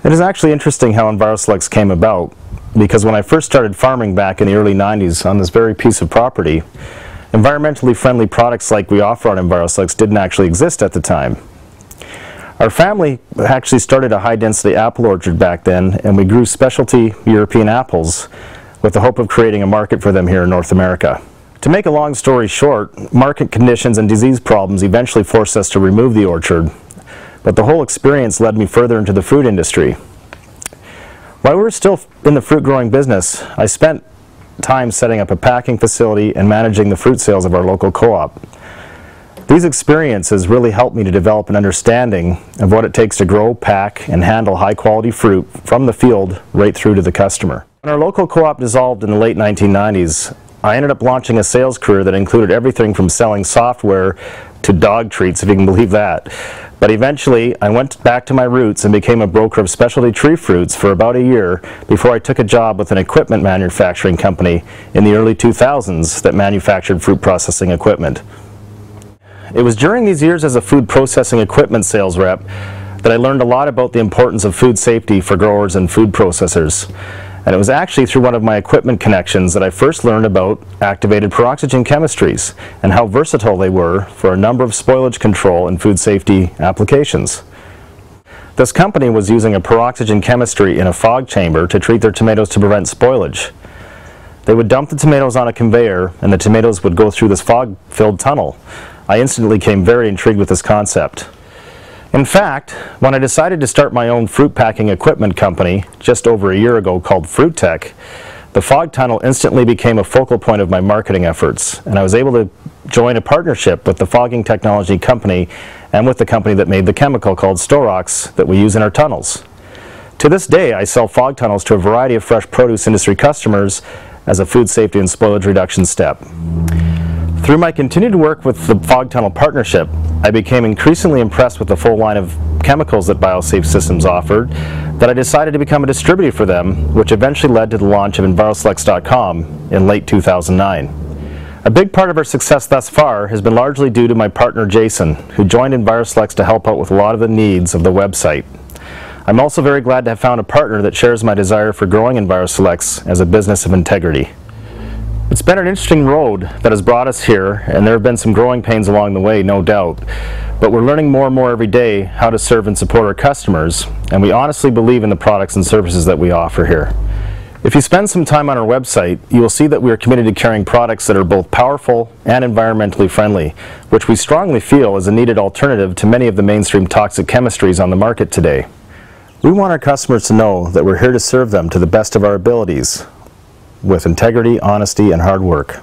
It is actually interesting how EnviroSelects came about, because when I first started farming back in the early 90s on this very piece of property, environmentally friendly products like we offer on EnviroSelects didn't actually exist at the time. Our family actually started a high-density apple orchard back then, and we grew specialty European apples with the hope of creating a market for them here in North America. To make a long story short, market conditions and disease problems eventually forced us to remove the orchard, but the whole experience led me further into the fruit industry. While we were still in the fruit growing business, I spent time setting up a packing facility and managing the fruit sales of our local co-op. These experiences really helped me to develop an understanding of what it takes to grow, pack, and handle high-quality fruit from the field right through to the customer. When our local co-op dissolved in the late 1990s, I ended up launching a sales career that included everything from selling software to dog treats, if you can believe that. But eventually, I went back to my roots and became a broker of specialty tree fruits for about a year before I took a job with an equipment manufacturing company in the early 2000s that manufactured fruit processing equipment. It was during these years as a food processing equipment sales rep that I learned a lot about the importance of food safety for growers and food processors. And it was actually through one of my equipment connections that I first learned about activated peroxygen chemistries and how versatile they were for a number of spoilage control and food safety applications. This company was using a peroxygen chemistry in a fog chamber to treat their tomatoes to prevent spoilage. They would dump the tomatoes on a conveyor and the tomatoes would go through this fog-filled tunnel. I instantly became very intrigued with this concept. In fact, when I decided to start my own fruit packing equipment company just over a year ago called Fruit Tech, the fog tunnel instantly became a focal point of my marketing efforts, and I was able to join a partnership with the fogging technology company and with the company that made the chemical called Storox that we use in our tunnels. To this day, I sell fog tunnels to a variety of fresh produce industry customers as a food safety and spoilage reduction step. Through my continued work with the Fog Tunnel Partnership, I became increasingly impressed with the full line of chemicals that BioSafe Systems offered that I decided to become a distributor for them, which eventually led to the launch of EnviroSelects.com in late 2009. A big part of our success thus far has been largely due to my partner Jason, who joined EnviroSelects to help out with a lot of the needs of the website. I'm also very glad to have found a partner that shares my desire for growing EnviroSelects as a business of integrity. It's been an interesting road that has brought us here, and there have been some growing pains along the way, no doubt. But we're learning more and more every day how to serve and support our customers, and we honestly believe in the products and services that we offer here. If you spend some time on our website, you will see that we are committed to carrying products that are both powerful and environmentally friendly, which we strongly feel is a needed alternative to many of the mainstream toxic chemistries on the market today. We want our customers to know that we're here to serve them to the best of our abilities, with integrity, honesty, and hard work.